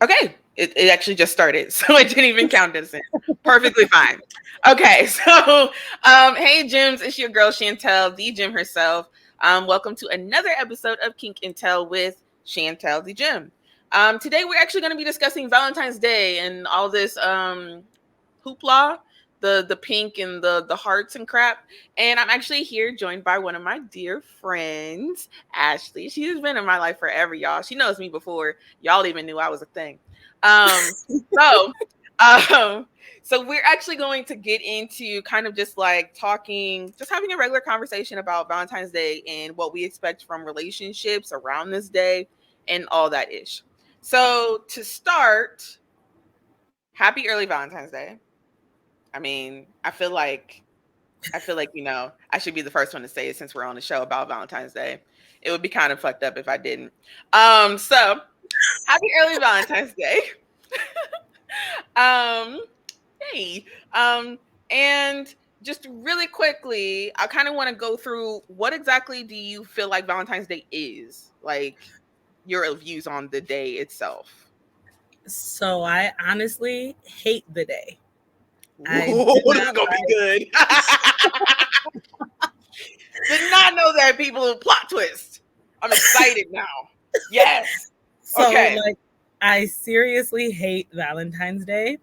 Okay, it actually just started, so it didn't even count as in. Perfectly fine. Okay, so hey Jims, it's your girl Chantel, the Jim herself. Welcome to another episode of Kink and Tell with Chantel, the Jim. Today we're actually going to be discussing Valentine's Day and all this hoopla, the pink and the hearts and crap. And I'm actually here joined by one of my dear friends, Ashley. She's been in my life forever, y'all. She knows me before y'all even knew I was a thing. Um, so um, so we're actually going to get into kind of just like talking, just having a regular conversation about Valentine's Day and what we expect from relationships around this day and all that ish. So to start, happy early Valentine's Day. I mean, I feel like, I should be the first one to say it since we're on the show about Valentine's Day. It would be kind of fucked up if I didn't. So happy early Valentine's Day. um, hey. And just really quickly, I kind of want to go through what exactly do you feel like Valentine's Day is? Like your views on the day itself. So I honestly hate the day. I Ooh, do this is not gonna be like. good. Did not know that people plot twist. I'm excited now. Yes. So Okay. like, I seriously hate Valentine's Day.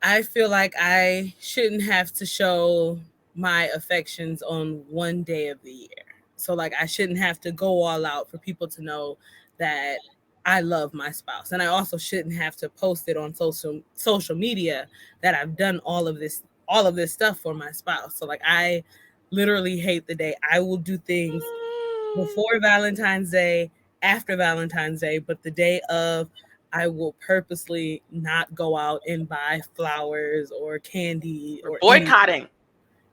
I feel like I shouldn't have to show my affections on one day of the year. So like, I shouldn't have to go all out for people to know that I love my spouse, and I also shouldn't have to post it on social media that I've done all of this stuff for my spouse. So like, I literally hate the day. I will do things before Valentine's Day, after Valentine's Day, but the day of, I will purposely not go out and buy flowers or candy We're or anything. boycotting.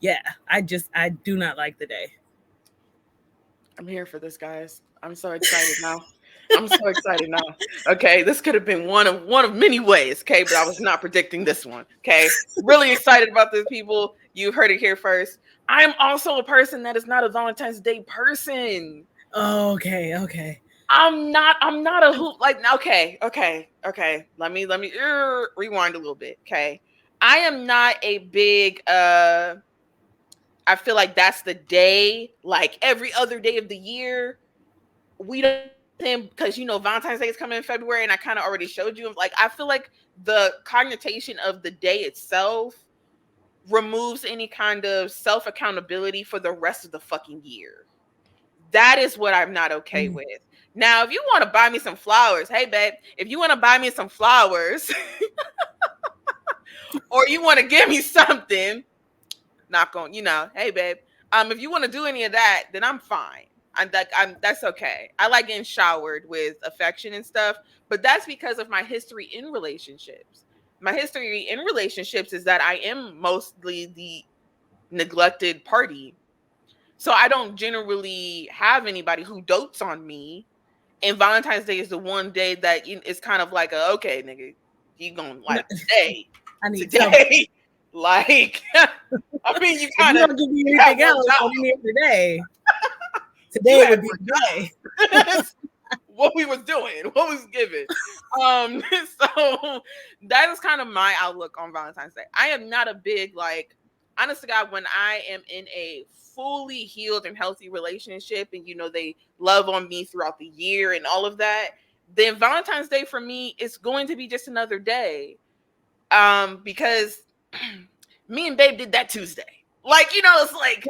Yeah, I do not like the day. I'm here for this, guys. I'm so excited now. I'm so excited now. Okay, this could have been one of many ways. Okay, but I was not predicting this one. Okay, really excited about this, people. You heard it here first. I am also a person that is not a Valentine's Day person. Oh, okay. I'm not a hoop like okay. Let me rewind a little bit. Okay. I am not a big I feel like that's the day, like every other day of the year. We don't him because Valentine's Day is coming in February and I kind of already showed you. Like I feel like the connotation of the day itself removes any kind of self accountability for the rest of the fucking year. That is what I'm not okay Mm. with. Now, if you want to buy me some flowers, hey babe, if you want to buy me some flowers or you want to give me something, not going, hey babe, if you want to do any of that, then I'm fine. That's okay. I like getting showered with affection and stuff, but that's because of my history in relationships. My history in relationships is that I am mostly the neglected party. So I don't generally have anybody who dotes on me. And Valentine's Day is the one day that it's kind of like okay, nigga, you gonna No, like today, I need something. today, like, I mean, you If kind you of don't give me you have anything one else job. on any other day, You today had would be one the day. job. That's what we was doing, what was given. Um, so that is kind of my outlook on Valentine's Day. I am not a big like, honest to God, when I am in a fully healed and healthy relationship, and they love on me throughout the year and all of that, then Valentine's Day for me is going to be just another day. Because me and Babe did that Tuesday. Like, it's like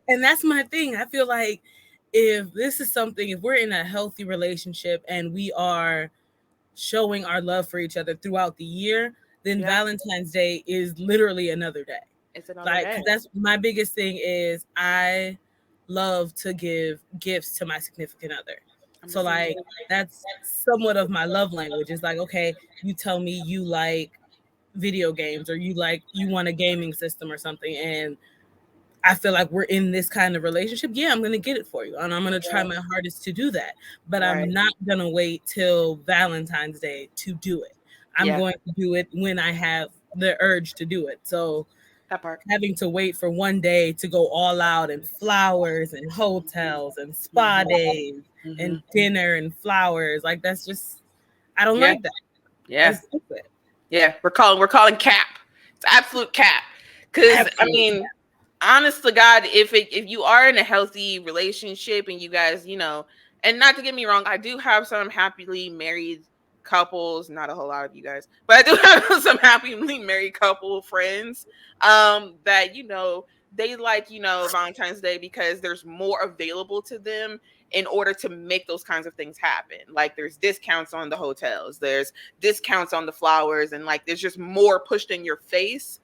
And that's my thing. I feel like if we're in a healthy relationship and we are showing our love for each other throughout the year, then yeah, Valentine's Day is literally another day. it's another Like, day. 'cause that's my biggest thing is I love to give gifts to my significant other. I'm the So same like, way. that's somewhat of my love language. It's like, okay, you tell me you like video games or you want a gaming system or something, and I feel like we're in this kind of relationship. Yeah, I'm going to get it for you. And I'm going to try Yeah, my hardest to do that. But I'm right. not going to wait till Valentine's Day to do it. I'm Yeah, going to do it when I have the urge to do it. So that part. having to wait for one day to go all out and flowers and hotels and spa Mhm, days and mhm. dinner and flowers, like, that's just, I don't Yeah. like that. Yeah. That's stupid. Yeah. We're calling cap. It's absolute cap. Cause I Absolutely. mean, honest to God, if you are in a healthy relationship and you guys, and not to get me wrong, I do have some happily married couples, not a whole lot of you guys, but I do have some happily married couple friends that they like, Valentine's Day because there's more available to them in order to make those kinds of things happen. Like there's discounts on the hotels, there's discounts on the flowers, and like there's just more pushed in your face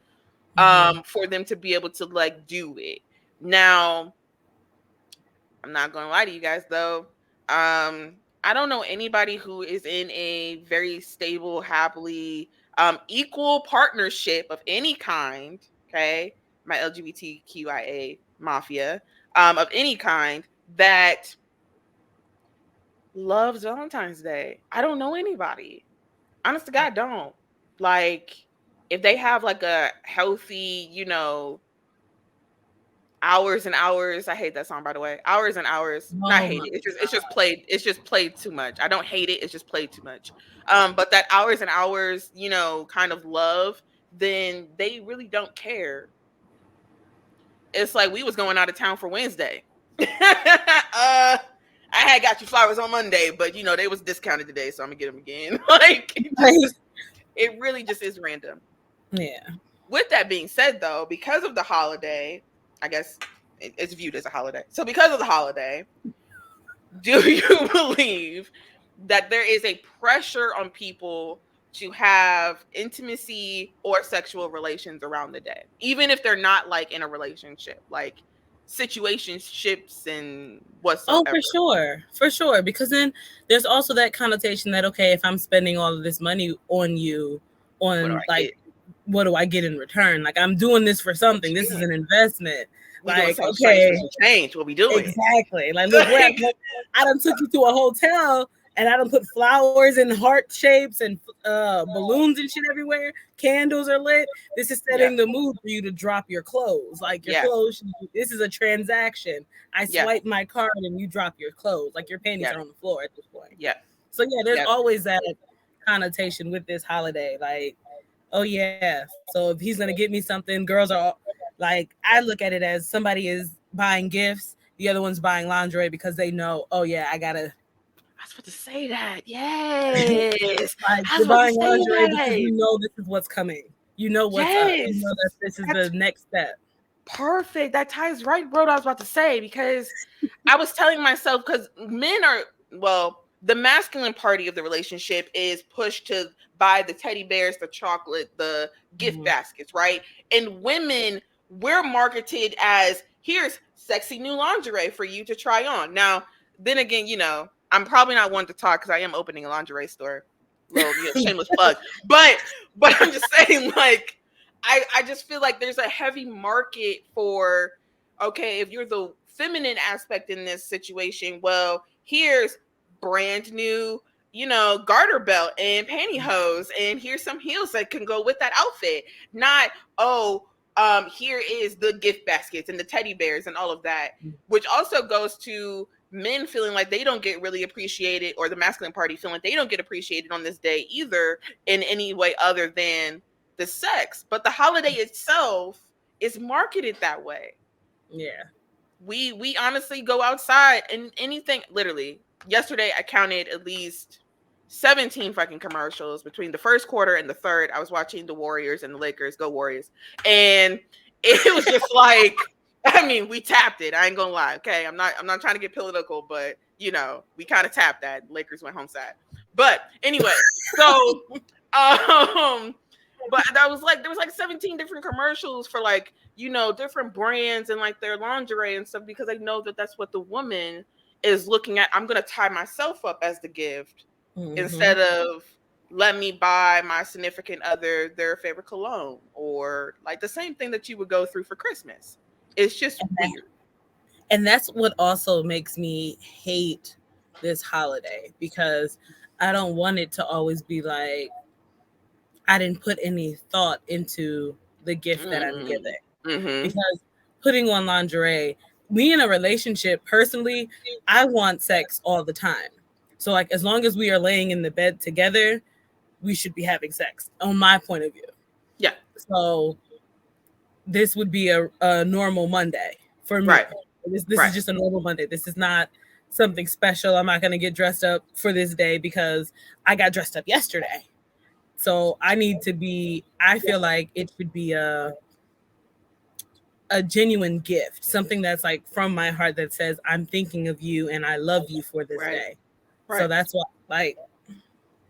Mhm. for them to be able to like do it. Now, I'm not gonna lie to you guys though. I don't know anybody who is in a very stable, happily, equal partnership of any kind. Okay, my LGBTQIA mafia, of any kind that loves Valentine's Day. I don't know anybody. Honest to God, don't. Like, if they have like a healthy, hours and hours. I hate that song, by the way. Hours and hours. Not Oh hate my it. It's just god. played. It's just played too much. I don't hate it. It's just played too much. But that hours and hours, kind of love, then they really don't care. It's like we was going out of town for Wednesday. I had got you flowers on Monday, but they was discounted today, so I'm gonna get them again. Like Right. it really just is random. Yeah. With that being said, though, because of the holiday, I guess it's viewed as a holiday. So because of the holiday, do you believe that there is a pressure on people to have intimacy or sexual relations around the day, even if they're not like in a relationship, like situationships and Oh, for whatsoever? sure. For sure. Because then there's also that connotation that, okay, if I'm spending all of this money on you, What do on I like, get? what do I get in return? Like, I'm doing this for What something. you This is getting? an investment. We doing Like, something strange for okay, some change. What we doing? exactly. Like, look, Like, I done took you to a hotel and I done put flowers and heart shapes and balloons and shit everywhere. Candles are lit. This is yeah, setting the mood for you to drop your clothes. Like your yeah, clothes, this is a transaction. I yeah, swipe my card and you drop your clothes. Like your panties yeah, are on the floor at this point. yeah, So yeah, there's yeah. always that connotation with this holiday. Like, oh yeah, so if he's gonna get me something, girls are like, I look at it as somebody is buying gifts, the other one's buying lingerie because they know, oh yeah, I gotta I was about to say that. Yes. like, I was you're about to buying say lingerie because that. you know this is what's coming. You know what's up. You Yes. know that this is the That's next step. perfect. That ties right, bro. I was about to say because I was telling myself because men are the masculine party of the relationship is pushed to buy the teddy bears, the chocolate, the gift Mhm. baskets, right? And women, we're marketed as here's sexy new lingerie for you to try on. Now, then again, I'm probably not one to talk because I am opening a lingerie store. Little, shameless plug. But I'm just saying, like, I just feel like there's a heavy market for okay, if you're the feminine aspect in this situation, well, here's brand new, garter belt and pantyhose, and here's some heels that can go with that outfit. Not, oh, here is the gift baskets and the teddy bears and all of that, which also goes to men feeling like they don't get really appreciated, or the masculine party feeling like they don't get appreciated on this day either in any way other than the sex. But the holiday itself is marketed that way. Yeah. We honestly go outside and anything literally yesterday I counted at least 17 fucking commercials between the first quarter and the third. I was watching the Warriors and the Lakers, go Warriors. And it was just like I mean, we tapped it. I ain't gonna lie. Okay. I'm not trying to get political, but we kind of tapped that. Lakers went home sad. But anyway, so um but that was like there was like 17 different commercials for like different brands and like their lingerie and stuff because I know that that's what the woman is looking at. I'm gonna tie myself up as the gift Hmm. instead of let me buy my significant other their favorite cologne or like the same thing that you would go through for Christmas. It's just weird. And that's what also makes me hate this holiday because I don't want it to always be like I didn't put any thought into the gift that I'm Mm-hmm. giving. Mm-hmm. Because putting on lingerie, me in a relationship, personally, I want sex all the time. So like as long as we are laying in the bed together, we should be having sex, on my point of view. Yeah. So this would be a normal Monday for me. Right. This is Right. just a normal Monday. This is not something special. I'm not gonna get dressed up for this day because I got dressed up yesterday. So I need to be, I feel like it should be a genuine gift, something that's like from my heart that says I'm thinking of you and I love you for this Right. day. So Right. that's what, like,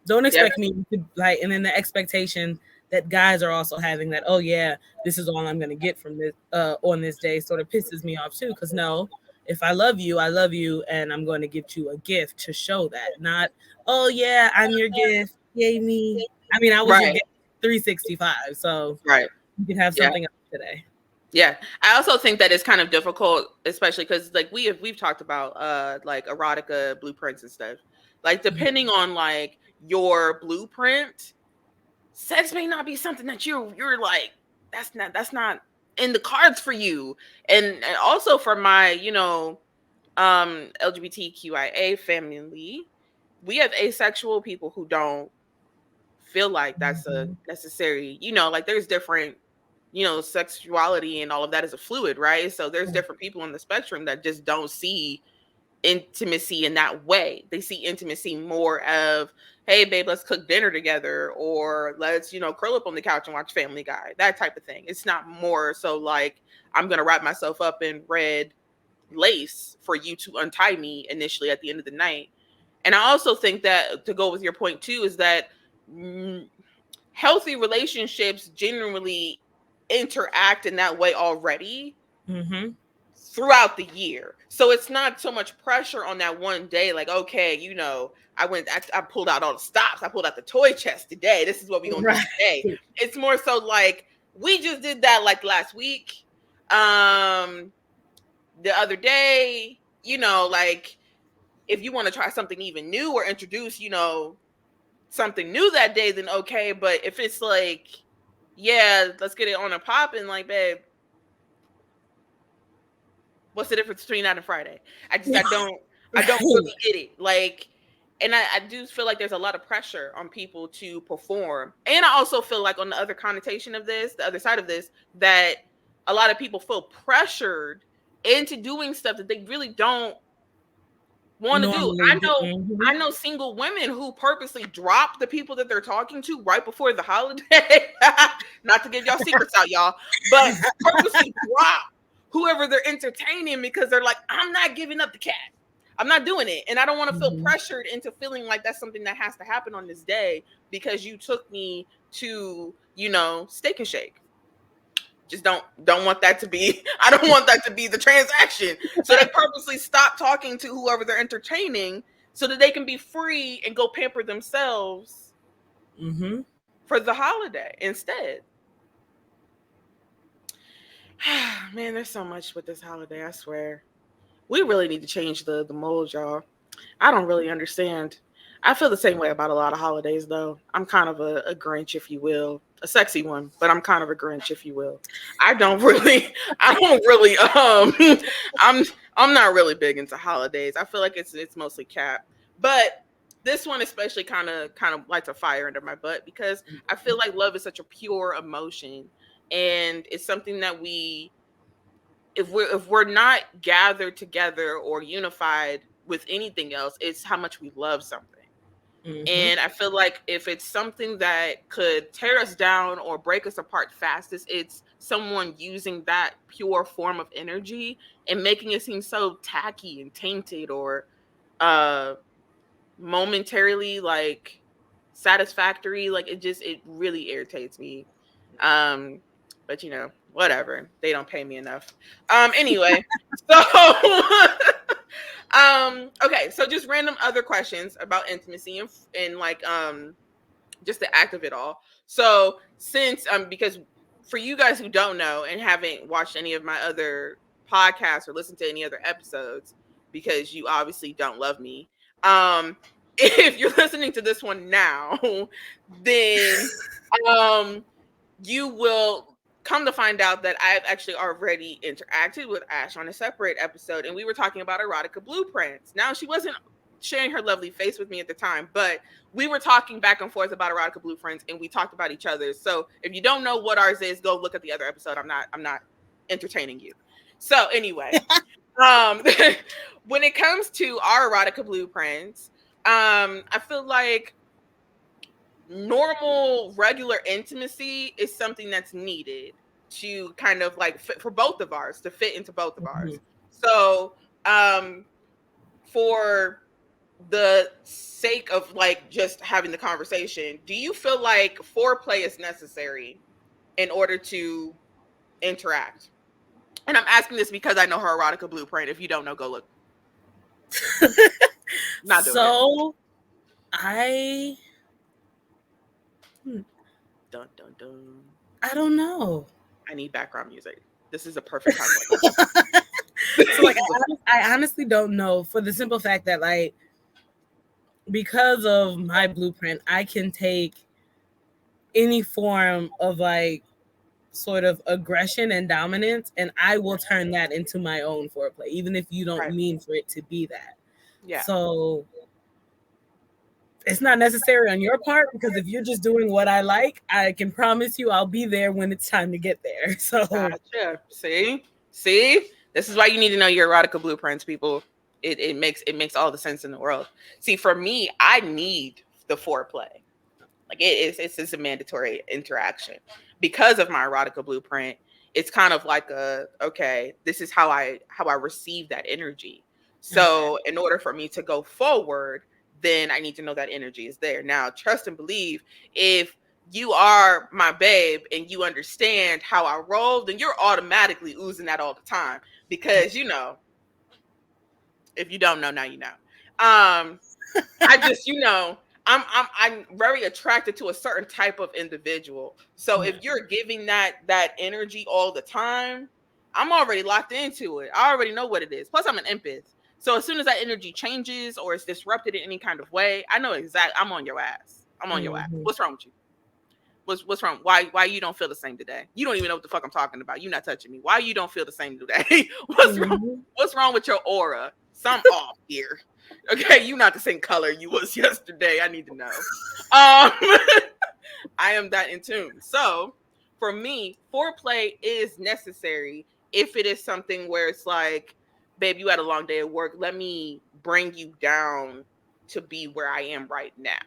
don't Yeah. expect me to like, and then the expectation that guys are also having that, oh yeah, this is all I'm gonna get from this on this day, sort of pisses me off too. Because no, if I love you, and I'm going to give you a gift to show that, not, oh yeah, I'm your gift, yay me. I mean, I was your Right. gift 365, so Right. you can have Yeah. something else today. Yeah. I also think that it's kind of difficult, especially because like we've talked about like erotica blueprints and stuff. Like depending on like your blueprint, sex may not be something that you're like, that's not in the cards for you. And also for my, LGBTQIA family, we have asexual people who don't feel like that's a Mhm. necessary, like there's different, sexuality and all of that is a fluid, right? So there's different people on the spectrum that just don't see intimacy in that way. They see intimacy more of, hey babe, let's cook dinner together, or let's, curl up on the couch and watch Family Guy, that type of thing. It's not more so like I'm gonna wrap myself up in red lace for you to untie me initially at the end of the night. And I also think that, to go with your point too, is that mm, healthy relationships generally interact in that way already Mhm. throughout the year. So it's not so much pressure on that one day, like, okay, I pulled out all the stops, I pulled out the toy chest today. This is what we're gonna do Right. today. It's more so like we just did that like last week. Um the other day, like if you want to try something even new or introduce, something new that day, then okay. But if it's like, yeah, let's get it on a pop, and like, babe, what's the difference between that and Friday? I don't really Right. get it. Like, and I do feel like there's a lot of pressure on people to perform. And I also feel like on the other connotation of this, the other side of this, that a lot of people feel pressured into doing stuff that they really don't want to do. Normally I do. know Mhm. I know single women who purposely drop the people that they're talking to right before the holiday. Not to give y'all secrets out, y'all, but purposely drop whoever they're entertaining because they're like, I'm not giving up the cat. I'm not doing it. And I don't want to feel Mhm. pressured into feeling like that's something that has to happen on this day because you took me to, Steak and Shake. Just don't want that to be, I don't want that to be the transaction. So they purposely stop talking to whoever they're entertaining so that they can be free and go pamper themselves Mhm. for the holiday instead. Man, there's so much with this holiday, I swear. We really need to change the mold, y'all. I don't really understand. I feel the same way about a lot of holidays, though. I'm kind of a Grinch, if you will, a sexy one, but I'm kind of a Grinch, if you will. I don't really, I don't really, I'm, I'm not really big into holidays. I feel like it's mostly cap, but this one especially kind of lights a fire under my butt because I feel like love is such a pure emotion, and it's something that if we're not gathered together or unified with anything else, it's how much we love something. Mhm. And I feel like if it's something that could tear us down or break us apart fastest, it's someone using that pure form of energy and making it seem so tacky and tainted or uh momentarily like satisfactory. Like it really irritates me. um but whatever, they don't pay me enough. Anyway, so okay, so just random other questions about intimacy and like just the act of it all. So since because for you guys who don't know and haven't watched any of my other podcasts or listened to any other episodes, because you obviously don't love me, if you're listening to this one now, then um you will come to find out that I've actually already interacted with Ash on a separate episode, and we were talking about erotica blueprints. Now, she wasn't sharing her lovely face with me at the time, but we were talking back and forth about erotica blueprints, and we talked about each other's. So if you don't know what ours is, go look at the other episode. I'm not entertaining you. So anyway, um, when it comes to our erotica blueprints, I feel like normal, regular intimacy is something that's needed to kind of like fit for both of ours, to fit into both of ours. So, for the sake of like just having the conversation, do you feel like foreplay is necessary in order to interact? And I'm asking this because I know her erotica blueprint. If you don't know, go look. Not doing it. So I Dun dun dun. I don't know. I need background music. This is a perfect time. So like I honestly don't know, for the simple fact that like because of my blueprint, I can take any form of like sort of aggression and dominance, and I will turn that into my own foreplay, even if you don't Right. mean for it to be that. Yeah. So it's not necessary on your part, because if you're just doing what I like, I can promise you I'll be there when it's time to get there. So Gotcha. See, this is why you need to know your erotica blueprints, people. It makes all the sense in the world. See, for me, I need the foreplay. Like it's just a mandatory interaction because of my erotica blueprint. It's kind of like okay, this is how I receive that energy. So in order for me to go forward, then I need to know that energy is there. Now, trust and believe, if you are my babe and you understand how I roll, then you're automatically oozing that all the time. Because if you don't know, now you know. I just, I'm very attracted to a certain type of individual. So if you're giving that energy all the time, I'm already locked into it. I already know what it is. Plus, I'm an empath. So as soon as that energy changes or is disrupted in any kind of way, I know exactly. I'm on your ass. I'm on your ass. What's wrong with you? What's wrong? Why you don't feel the same today? You don't even know what the fuck I'm talking about. You're not touching me. Why you don't feel the same today? What's wrong? What's wrong with your aura? Something off here. Okay, you not the same color you was yesterday. I need to know. I am that in tune. So for me, foreplay is necessary if it is something where it's like, babe, you had a long day at work. Let me bring you down to be where I am right now.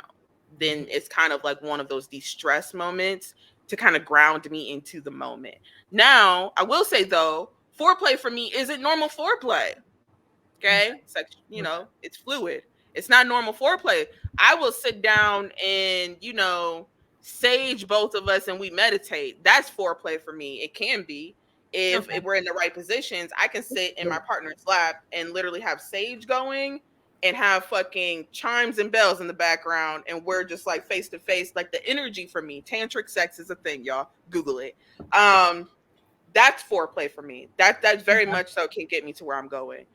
Then it's kind of like one of those de-stress moments to kind of ground me into the moment. Now, I will say though, foreplay for me isn't normal foreplay. Okay. It's like, it's fluid. It's not normal foreplay. I will sit down and, sage both of us and we meditate. That's foreplay for me. It can be. If we're in the right positions, I can sit in my partner's lap and literally have sage going and have fucking chimes and bells in the background. And we're just like face to face. Like the energy for me, tantric sex is a thing, y'all. Google it. That's foreplay for me. That very much so can get me to where I'm going.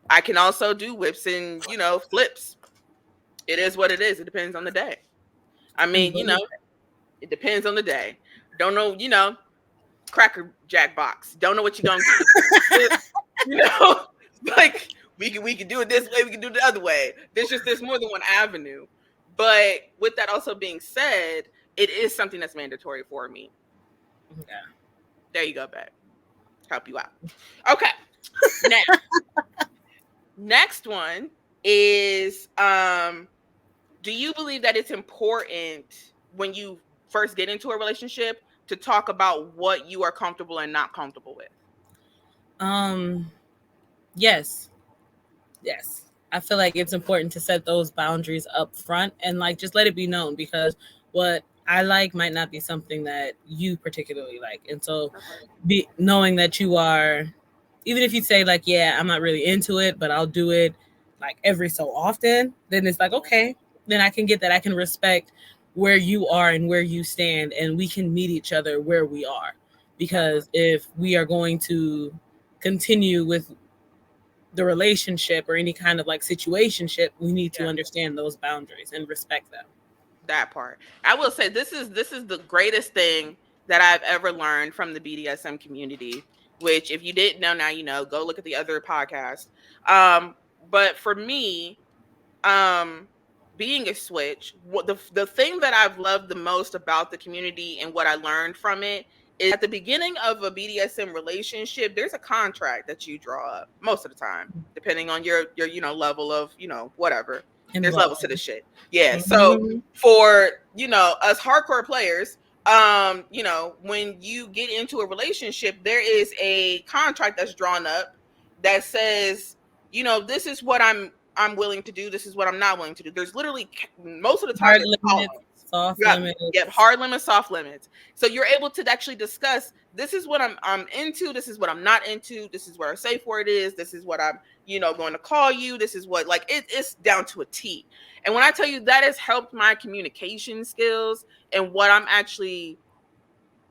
I can also do whips and, flips. It is what it is. It depends on the day. I mean, it depends on the day. Don't know, Cracker Jack box. Don't know what you're going to get. Like we can do it this way. We can do it the other way. There's more than one avenue. But with that also being said, it is something that's mandatory for me. Yeah. There you go, babe. Help you out. Okay. Next one is do you believe that it's important when you first get into a relationship to talk about what you are comfortable and not comfortable with? Yes. I feel like it's important to set those boundaries up front and like just let it be known, because what I like might not be something that you particularly like. And so knowing that you are, even if you say like, yeah, I'm not really into it, but I'll do it like every so often, then it's like, okay, then I can get that. I can respect where you are and where you stand, and we can meet each other where we are. Because if we are going to continue with the relationship or any kind of like situationship, we need to understand those boundaries and respect them. That part. I will say this is the greatest thing that I've ever learned from the BDSM community, which if you didn't know, now you know. Go look at the other podcast. But for me, um being a switch, what the thing that I've loved the most about the community and what I learned from it is at the beginning of a BDSM relationship, there's a contract that you draw up most of the time, depending on your level of, whatever. There's levels to Involved. this shit. Yeah. So Mhm. for, us hardcore players, when you get into a relationship, there is a contract that's drawn up that says, this is what I'm willing to do. This is what I'm not willing to do. There's literally most of the time Hard there's limits, columns. soft Yep, limits. hard limits, soft limits. So you're able to actually discuss, this is what I'm into, this is what I'm not into, this is what our safe word is, this is what I'm, going to call you, this is what, like, it's down to a T. And when I tell you that has helped my communication skills and what I'm actually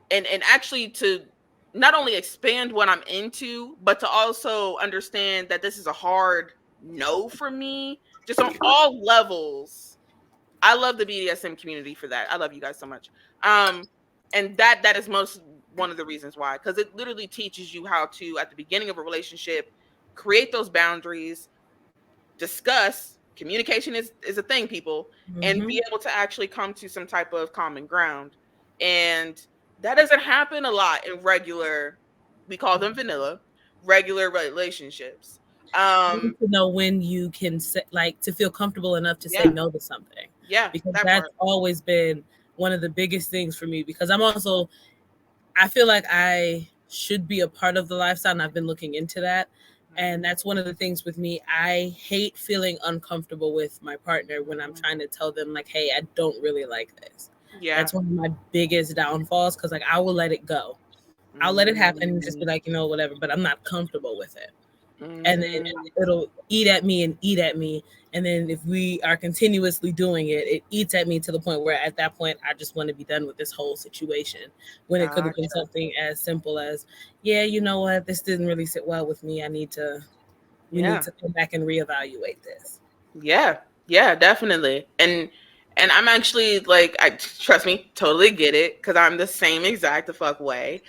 and actually to not only expand what I'm into, but to also understand that this is a hard no for me, just on all levels. I love the BDSM community for that. I love you guys so much. Um, and that is most one of the reasons why, because it literally teaches you how to, at the beginning of a relationship, create those boundaries, discuss. Communication is a thing, people, and Mhm. be able to actually come to some type of common ground. And that doesn't happen a lot in regular, we call them vanilla, regular relationships. Learn Um, to know when you can say, like, to feel comfortable enough to say yeah, no to something, yeah, because that that's part. always been one of the biggest things for me. Because I'm also, I feel like I should be a part of the lifestyle, and I've been looking into that. And Mhm, that's one of the things with me. I hate feeling uncomfortable with my partner when I'm mhm. trying to tell them, like, hey, I don't really like this. Yeah. That's one of my biggest downfalls, because, like, I will let it go. I'll let it happen and just be Mm, like, whatever, but I'm not comfortable with it. And then mm, it'll eat at me and eat at me. And then if we are continuously doing it, it eats at me to the point where at that point I just want to be done with this whole situation. When it could have been gotcha. something as simple as, yeah, you know what, this didn't really sit well with me. We need Yeah. to come back and reevaluate this. Yeah, yeah, definitely. And I'm actually like, I trust me, totally get it because I'm the same exact the fuck way.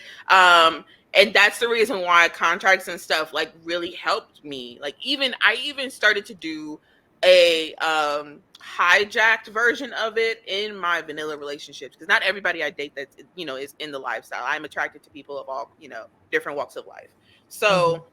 And that's the reason why contracts and stuff like really helped me. Like even I even started to do a hijacked version of it in my vanilla relationships because not everybody I date that is in the lifestyle. I'm attracted to people of all, different walks of life. Mhm. So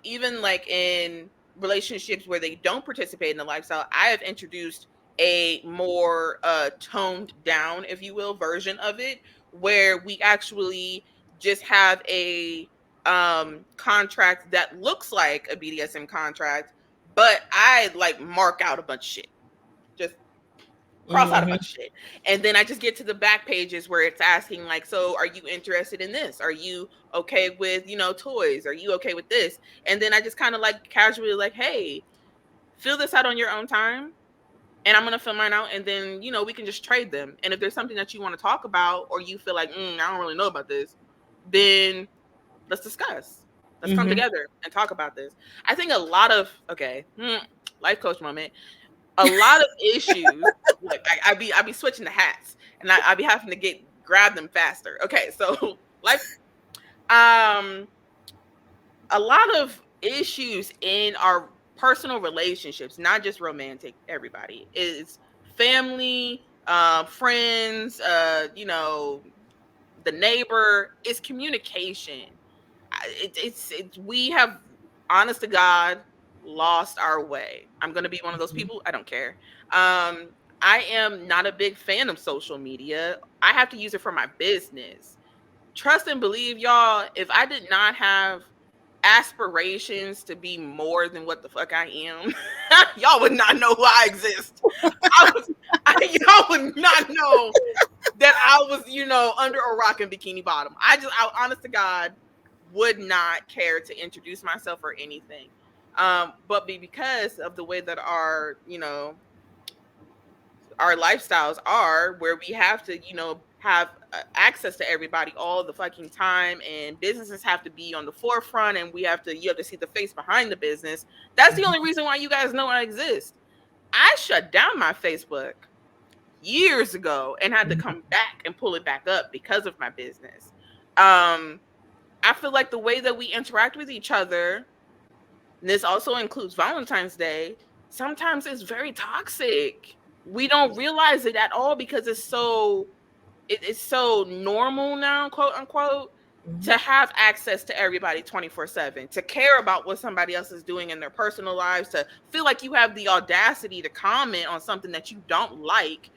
even like in relationships where they don't participate in the lifestyle, I have introduced a more toned down, if you will, version of it where we actually just have a contract that looks like a BDSM contract, but I like mark out a bunch of shit. Just cross out a bunch Mhm. of shit. And then I just get to the back pages where it's asking like, so are you interested in this? Are you okay with, toys? Are you okay with this? And then I just kind of like casually like, hey, fill this out on your own time. And I'm gonna fill mine out, and then we can just trade them. And if there's something that you want to talk about, or you feel like I don't really know about this, then let's discuss. Let's come Mhm. together and talk about this. I think a lot of life coach moment, a lot of issues. Like I be switching the hats, and I be having to grab them faster. Okay, so life, um, a lot of issues in our personal relationships, not just romantic. Everybody is family, friends, the neighbor. Is communication. It's we have, honest to God, lost our way. I'm gonna be one of those Mhm. people. I don't care. I am not a big fan of social media. I have to use it for my business. Trust and believe, y'all. If I did not have aspirations to be more than what the fuck I am, y'all would not know who I exist. I was, y'all would not know that I was, under a rock in Bikini Bottom. Honest to God, would not care to introduce myself or anything. But because of the way that our lifestyles are, where we have to, have access to everybody all the fucking time, and businesses have to be on the forefront, and you have to see the face behind the business. That's the only reason why you guys know I exist. I shut down my Facebook years ago and had to Mhm. come back and pull it back up because of my business. Um, I feel like the way that we interact with each other, and this also includes Valentine's Day, sometimes it's very toxic. We don't realize it at all because it's so normal now, quote unquote, to Mhm. have access to everybody 24/7, to care about what somebody else is doing in their personal lives, to feel like you have the audacity to comment on something that you don't like.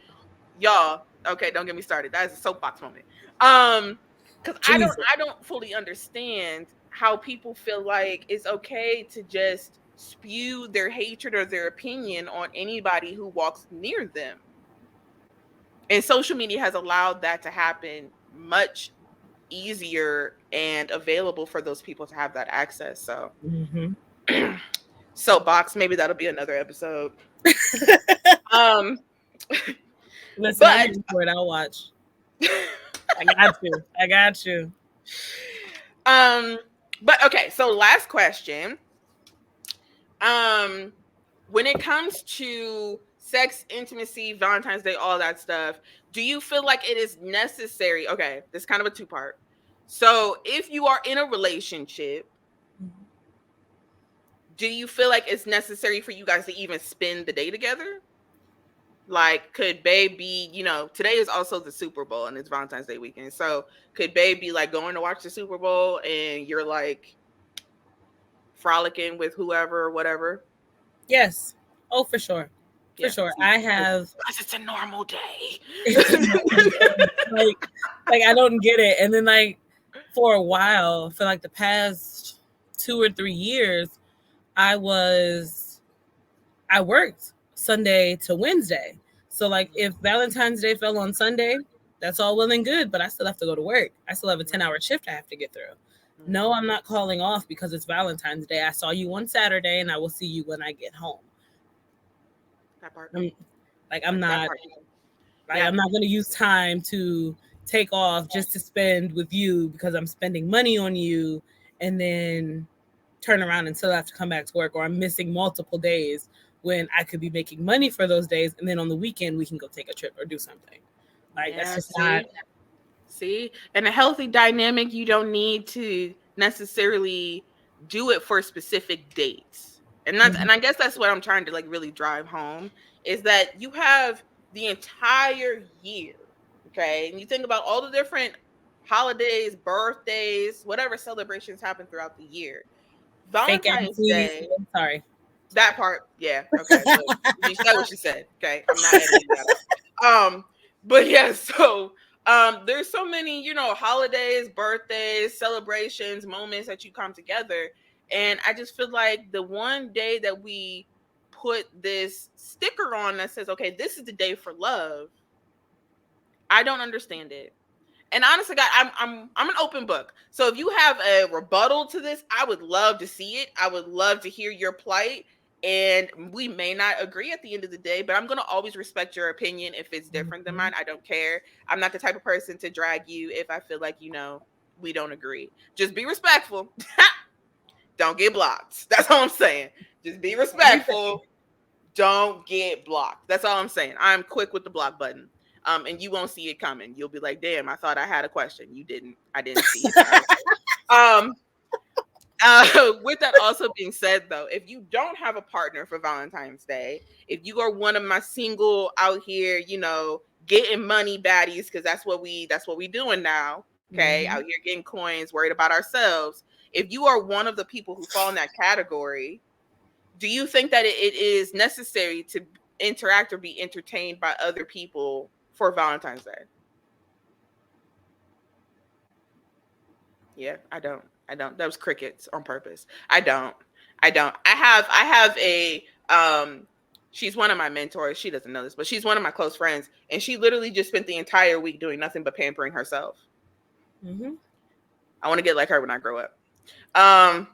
Y'all, okay, don't get me started. That is a soapbox moment. Because Jesus. I don't fully understand how people feel like it's okay to just spew their hatred or their opinion on anybody who walks near them. And social media has allowed that to happen much easier and available for those people to have that access. So, Hmm. soapbox, maybe that'll be another episode. Um, Listen, I'm but here for it. I'll watch. I got you. I got you. um, but okay. So last question. Um, when it comes to sex, intimacy, Valentine's Day, all that stuff, do you feel like it is necessary? Okay, this is kind of a two part. So, if you are in a relationship, do you feel like it's necessary for you guys to even spend the day together? Like, could babe be, today is also the Super Bowl and it's Valentine's Day weekend. So, could babe be like going to watch the Super Bowl and you're like frolicking with whoever or whatever? Yes. Oh, for sure. For Yeah. sure. See, I have. because it's a normal day. It's a normal day. Like I don't get it. And then like for a while, for like the past 2 or 3 years, I was I worked Sunday to Wednesday. So like if Valentine's Day fell on Sunday, that's all well and good, but I still have to go to work. I still have a 10-hour shift I have to get through. No, Mhm. I'm not calling off because it's Valentine's Day. I saw you on Saturday and I will see you when I get home. That part. I'm I'm That not part. like Yeah. I'm not going to use time to take off just to spend with you because I'm spending money on you and then turn around and still have to come back to work, or I'm missing multiple days when I could be making money for those days, and then on the weekend we can go take a trip or do something. Like that's Yeah. just not. See, in a healthy dynamic, you don't need to necessarily do it for specific dates. Mhm. And I guess that's what I'm trying to like really drive home is that you have the entire year, okay? And you think about all the different holidays, birthdays, whatever celebrations happen throughout the year. Fake ass Valentine's sweeties. Day, Sorry. that part, yeah, okay. Look, you said what you said. Okay, I'm not editing that out. But yeah, so there's so many, holidays, birthdays, celebrations, moments that you come together. And I just feel like the one day that we put this sticker on that says, okay, this is the day for love, I don't understand it. And honestly, God, I'm an open book. So if you have a rebuttal to this, I would love to see it. I would love to hear your plight. And we may not agree at the end of the day, but I'm gonna always respect your opinion if it's different than Mhm. mine. I don't care. I'm not the type of person to drag you if I feel like we don't agree. Just be respectful. Don't get blocked. That's all I'm saying. Just be Everything. respectful. Don't get blocked. That's all I'm saying. I'm quick with the block button. And you won't see it coming. You'll be like, damn, I thought I had a question. You didn't. I didn't see it coming. Um, with that also being said, though, if you don't have a partner for Valentine's Day, if you are one of my single out here, getting money baddies, because that's what we doing now. Okay, out Mhm. here getting coins, worried about ourselves. If you are one of the people who fall in that category, do you think that it is necessary to interact or be entertained by other people for Valentine's Day? Yeah, I don't. I don't. That was crickets on purpose. I don't. I don't. I have a she's one of my mentors. She doesn't know this, but she's one of my close friends and she literally just spent the entire week doing nothing but pampering herself. Mhm. I want to get like her when I grow up. Um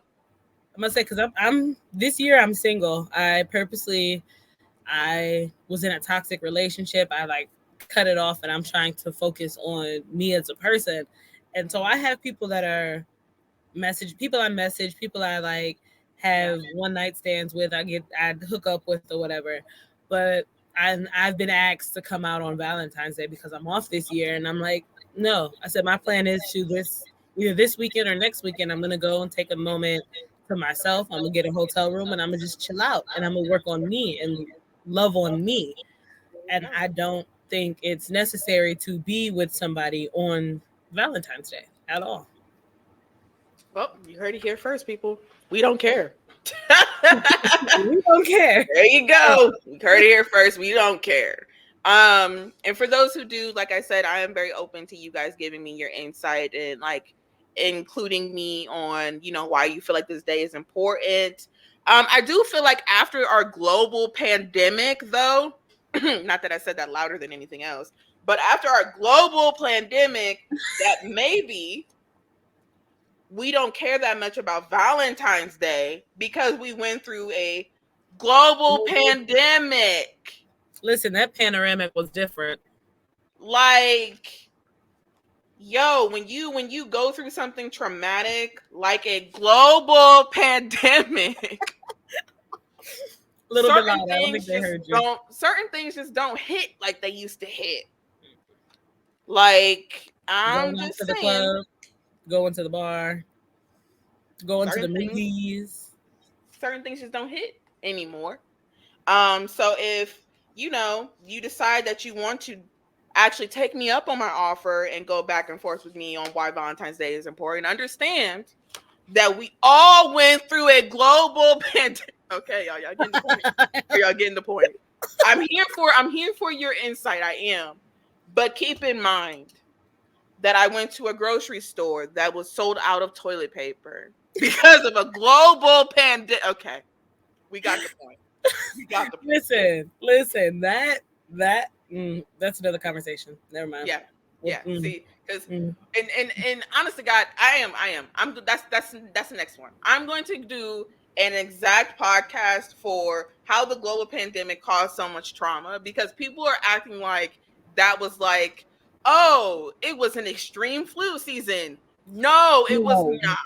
I'm gonna say because I'm this year I'm single. I was in a toxic relationship. I like cut it off and I'm trying to focus on me as a person. And so I have people that are message, people I like yeah. have one night stands with, I hook up with or whatever. But I've been asked to come out on Valentine's Day because I'm off this year and I'm like, no. I said my plan is to this either this weekend or next weekend I'm gonna go and take a moment to myself. I'm gonna get a hotel room and I'm gonna just chill out and I'm gonna work on me and love on me. And I don't think it's necessary to be with somebody on Valentine's Day at all. Well, you heard it here first, people. We don't care. We don't care. There you go. You heard it here first. We don't care. And for those who do, like I said, I am very open to you guys giving me your insight and like including me on, why you feel like this day is important. I do feel like after our global pandemic, though, not that I said that louder than anything else, but after our global pandemic, that maybe we don't care that much about Valentine's Day because we went through a global pandemic. Listen, that panoramic was different. Like, yo, when you go through something traumatic like a global pandemic, A little bit louder. I don't think they heard you. certain things just don't hit like they used to hit. Like, I'm Going out just to the saying, club, going to the bar, going to the certain things, movies. certain things just don't hit anymore. So if you decide that you want to actually take me up on my offer and go back and forth with me on why Valentine's Day is important, understand that we all went through a global pandemic. Okay, y'all getting the point. Y'all getting the point. I'm here for your insight. I am. But keep in mind that I went to a grocery store that was sold out of toilet paper because of a global pandemic. Okay. We got the point. We got the point. Listen. That's another conversation. Never mind. Yeah. See, because and honest to God, I am. That's the next one. I'm going to do an exact podcast for how the global pandemic caused so much trauma because people are acting like that was like, oh, it was an extreme flu season. No, it was not.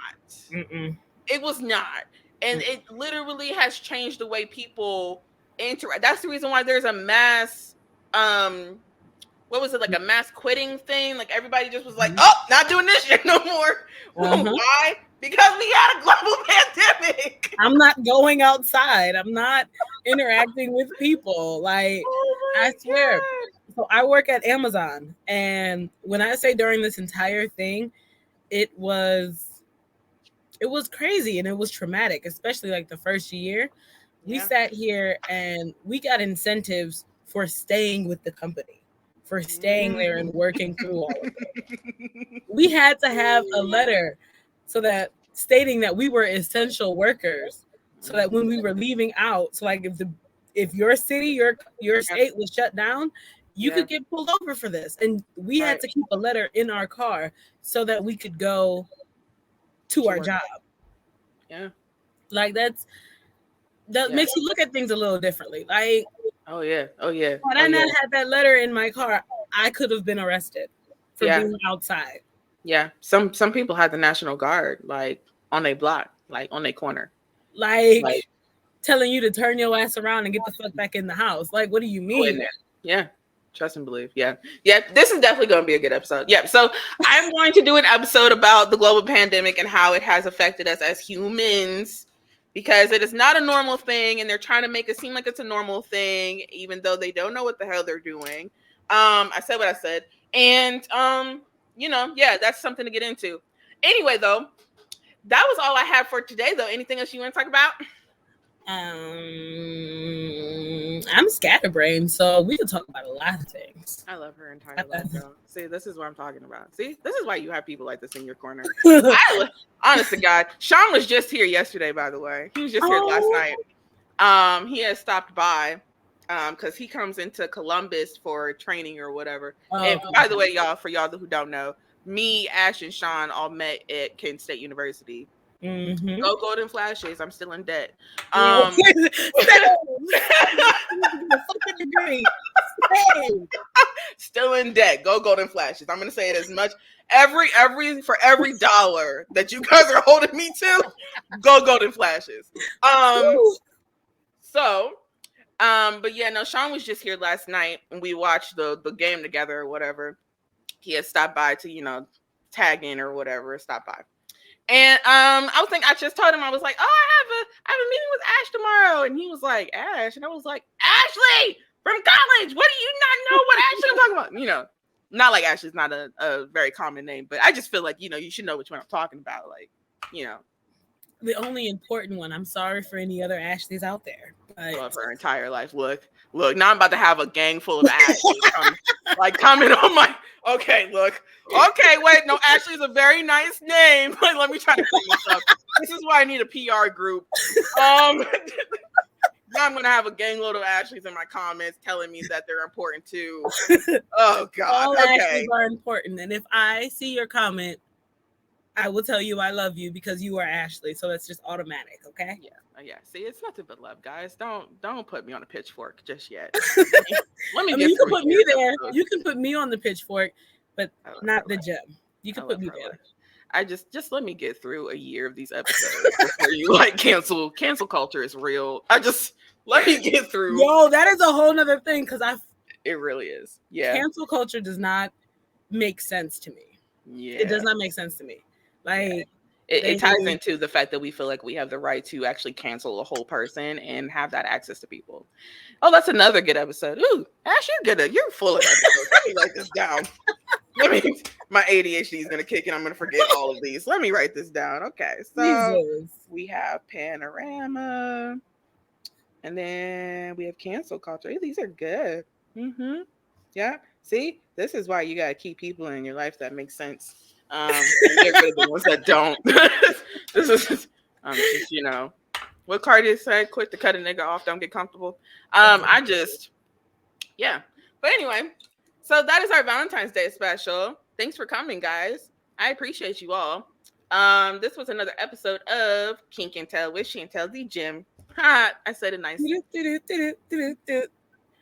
It was not. And it literally has changed the way people interact. That's the reason why there's a mass what was it, like a mass quitting thing? Like everybody just was like, oh, not doing this shit no more. Why? Because we had a global pandemic. I'm not going outside. I'm not interacting with people. Like, I swear. So I work at Amazon. And when I say during this entire thing, it was crazy and it was traumatic, especially like the first year. We sat here and we got incentives for staying with the company, for staying there and working through all of it. We had to have a letter so that stating that we were essential workers, so that when we were leaving out, so like if your city, your state was shut down, you could get pulled over for this. And we had to keep a letter in our car so that we could go to our job. Yeah. Like that makes you look at things a little differently. Like, oh yeah. Had I not had that letter in my car, I could have been arrested for being outside. Yeah. Some people had the National Guard like on their block, like on their corner. Like telling you to turn your ass around and get the fuck back in the house. Like, what do you mean? Yeah. Trust and believe. Yeah. This is definitely going to be a good episode. Yeah. So I'm going to do an episode about the global pandemic and how it has affected us as humans, because it is not a normal thing, and they're trying to make it seem like it's a normal thing, even though they don't know what the hell they're doing. I said what I said, and that's something to get into. Anyway, though, that was all I had for today. Though, anything else you want to talk about? I'm scatterbrained, so we can talk about a lot of things. I love her entire life, girl. See, this is what I'm talking about. See, this is why you have people like this in your corner. Honest to God, Sean was just here yesterday, by the way. He was just here last night. He has stopped by because he comes into Columbus for training or whatever. And by the way, y'all, for y'all who don't know, me, Ash, and Sean all met at Kent State University. Go Golden Flashes. I'm still in debt. Still in debt. Go Golden Flashes. I'm gonna say it as much for every dollar that you guys are holding me to. Go Golden Flashes. But yeah, no, Sean was just here last night and we watched the game together or whatever. He had stopped by to tag in or whatever. Stop by. And I was thinking, I just told him, I was like, oh, I have a meeting with Ash tomorrow. And he was like, Ash. And I was like, Ashley from college. What do you not know what Ashley I'm talking about? You know, not like Ashley's not a very common name, but I just feel like, you know, you should know which one I'm talking about. Like, you know. The only important one. I'm sorry for any other Ashleys out there. But... love her entire life. Look, now I'm about to have a gang full of Ashleys coming on my. Okay, look. Okay, wait. No, Ashley is a very nice name. Like, let me try to clean this up. This is why I need a PR group. Now I'm gonna have a gang load of Ashleys in my comments telling me that they're important too. Oh God. All Ashleys are important, and if I see your comment, I will tell you I love you because you are Ashley. So it's just automatic, okay? Yeah. See, it's nothing but love, guys. Don't put me on a pitchfork just yet. Let me get. You can put me there. You can put me on the pitchfork, but not the gem. You can put me there. I just let me get through a year of these episodes before you like cancel culture is real. Let me get through. Yo, that is a whole nother thing because it really is. Yeah. Cancel culture does not make sense to me. Yeah. It does not make sense to me. Like it ties into the fact that we feel like we have the right to actually cancel a whole person and have that access to people. Oh, that's another good episode. Ooh, Ash, you're full of episodes. Let me write this down. My ADHD is gonna kick and I'm gonna forget all of these. Let me write this down. Okay, so we have panorama, and then we have cancel culture. These are good. Mm-hmm. Yeah. See, this is why you gotta keep people in your life that make sense. And get rid of the ones that don't. This is just, you know, what Cardi said, quick to cut a nigga off, don't get comfortable. Yeah. But anyway, so that is our Valentine's Day special. Thanks for coming, guys. I appreciate you all. This was another episode of Kink and Tell with Chantel the Gym. I said it nice.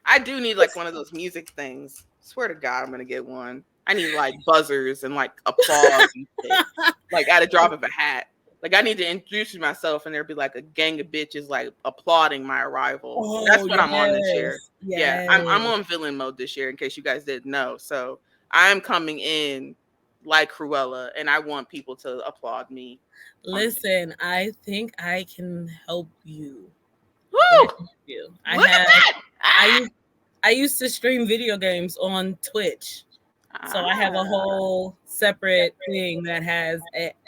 I do need like one of those music things. Swear to God, I'm gonna get one. I need like buzzers and like applause and shit. Like at a drop of a hat. Like I need to introduce myself and there'd be like a gang of bitches like applauding my arrival. Oh, that's what I'm on this year. Yes. Yeah, I'm on villain mode this year in case you guys didn't know. So I'm coming in like Cruella and I want people to applaud me. Listen, I think I can help you. Woo! Look at that! I used to stream video games on Twitch. So I have a whole separate thing that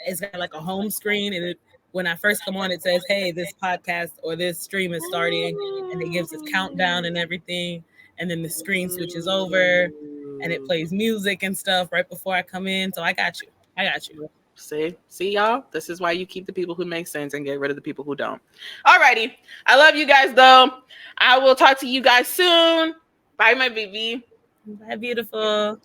it's got like a home screen, and when I first come on, it says, "Hey, this podcast or this stream is starting," and it gives its countdown and everything, and then the screen switches over, and it plays music and stuff right before I come in. So I got you. See y'all. This is why you keep the people who make sense and get rid of the people who don't. Alrighty, I love you guys though. I will talk to you guys soon. Bye, my baby. Bye, beautiful.